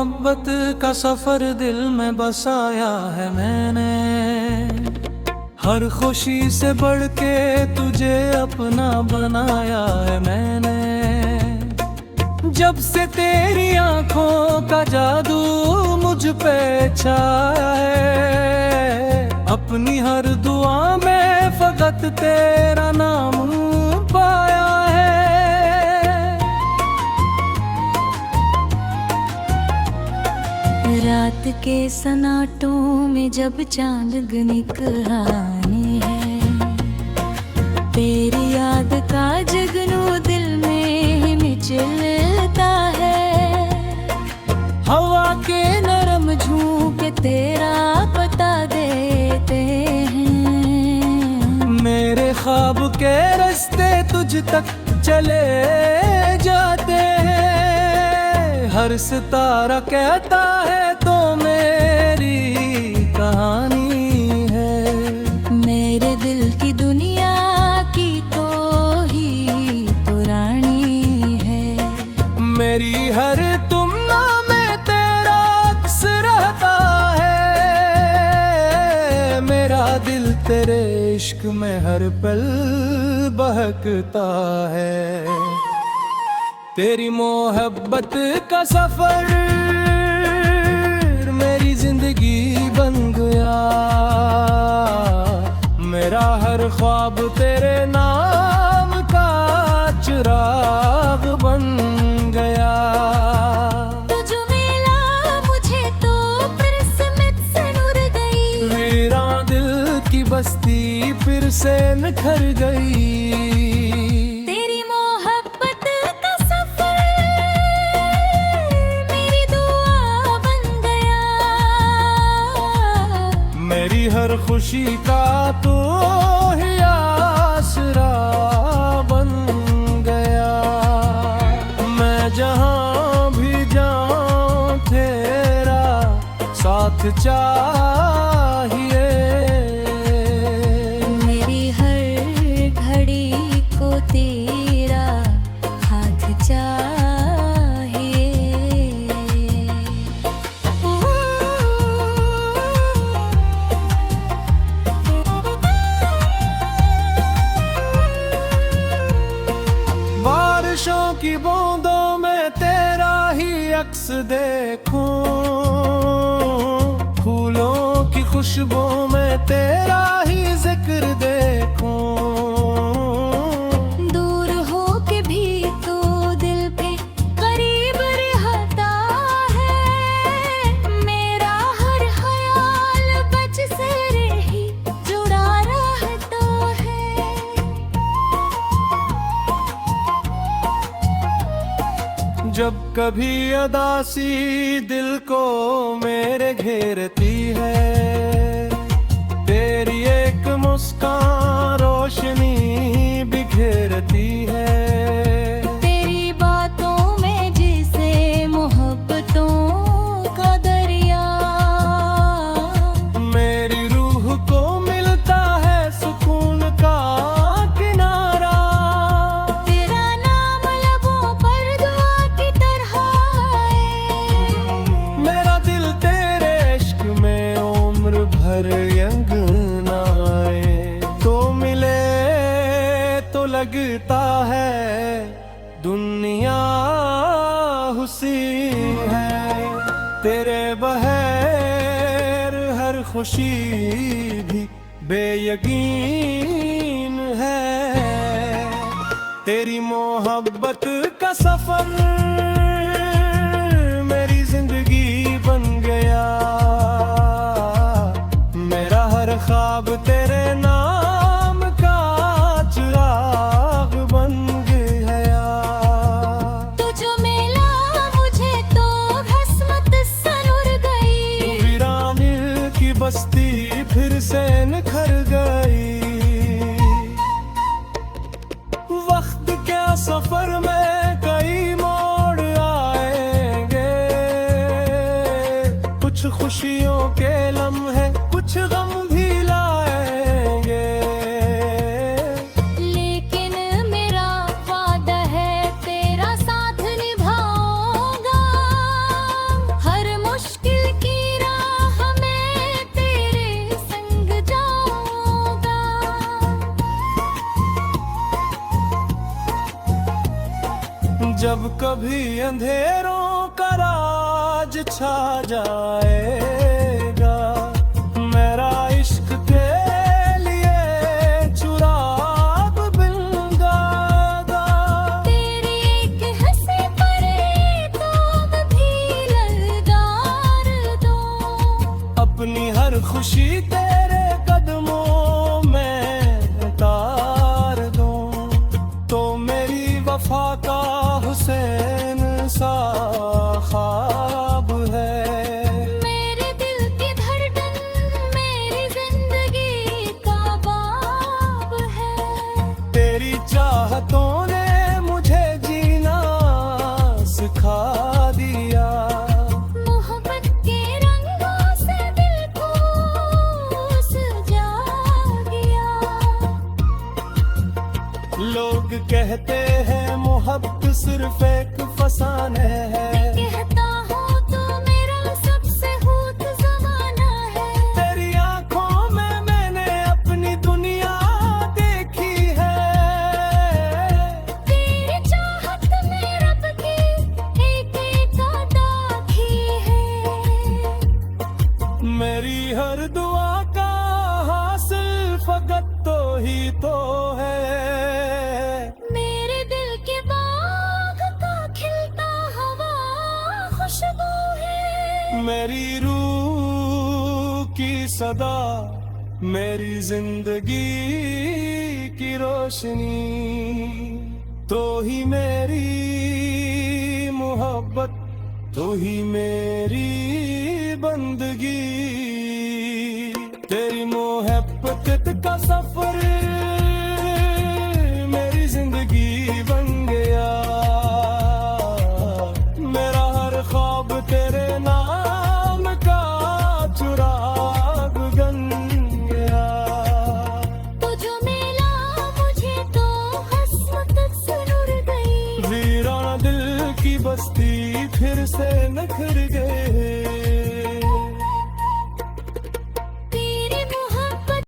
मोहब्बत का सफर दिल में बसाया है मैंने। हर खुशी से बढ़ के तुझे अपना बनाया है मैंने। जब से तेरी आंखों का जादू मुझ पे छाया है, अपनी हर दुआ में फकत तेरा नाम पाया है। रात के सन्नाटों में जब चांद निकलने है, तेरी याद का जगनू दिल में मिचलता है। हवा के नरम झोंके तेरा पता देते हैं। मेरे ख्वाब के रास्ते तुझ तक चले जाते हैं। हर सितारा कहता है तो मेरी कहानी है। मेरे दिल की दुनिया की तो ही पुरानी है। मेरी हर तुमना में तेरा अक्स रहता है। मेरा दिल तेरे इश्क में हर पल बहकता है। तेरी मोहब्बत का सफर मेरी जिंदगी बन गया। मेरा हर ख्वाब तेरे नाम का चिराग बन गया। तू जो मिला मुझे तो फिर किस्मत से नूर गई। वीरान दिल की बस्ती फिर से निखर गई। मेरी हर खुशी का तो ही आसरा बन गया। मैं जहाँ भी जाऊँ तेरा साथ चाहिए। मेरी हर घड़ी को तेरा हाथ चाहिए। बारिशों की बूंदों में तेरा ही अक्स देखूं। फूलों की खुशबू में तेरा ही जिक्र देखूं। दूर हो के भी तो दिल पे करीब रहता है। मेरा हर ख्याल बच से रही जुड़ा रहता है। जब कभी अदासी दिल को मेरे घेरती है, तेरी एक मुस्कान रोशनी बिखेरती है। तेरी बातों में जिसे मोहब्बतों का दरिया, मेरी रूह को मिलता है सुकून का किनारा। तेरा नाम लबों पर दुआ की तरह है। मेरा दिल तेरे इश्क में उम्र भर अंगनाए। तो मिले तो लगता है दुनिया हुसी है। तेरे बगैर हर खुशी भी बेयकीन है। तेरी मोहब्बत का सफर मेरी जिंदगी बन गया। मेरा हर ख्वाब तेरे नाम का चिराग बन गया। तू जो मिला मुझे तो किस्मत से नूर गई। वीरान दिल की बस्ती फिर से निखर गई। वक्त के सफर में कई मोड़ आएंगे। कुछ खुशियों के लम्हे कुछ गम भी लाएंगे। जब कभी अंधेरों का राज छा जाएगा, मेरा इश्क के लिए चुराग बिन गाएगा। तेरी एक हंसी पर ताब भी ललकार दूं, अपनी हर खुशी तेरे कदमों में उतार दूं, तो मेरी वफा का हुसैन सा ख्वाब है। मेरे दिल की धड़कन मेरी जिंदगी का बाब है। तेरी चाहतों ने मुझे जीना सिखा दिया, मोहब्बत के रंगों से दिल को सजा गया। लोग कहते हैं मोहब्बत सिर्फ एक फसाने है, कहता हूँ तो मेरा सबसे खूब ज़माना है। तेरी आंखों में मैंने अपनी दुनिया देखी है। तेरी चाहत में रब की एक अदा की है। मेरी हर दुआ का हासिल फकत तो ही तो है। मेरे दिल के बाग का खिलता हवा खुशबू है। मेरी रूह की सदा, मेरी जिंदगी की रोशनी, तो ही मेरी मोहब्बत, तो ही मेरी बंदगी। तेरी मोहब्बत का सफर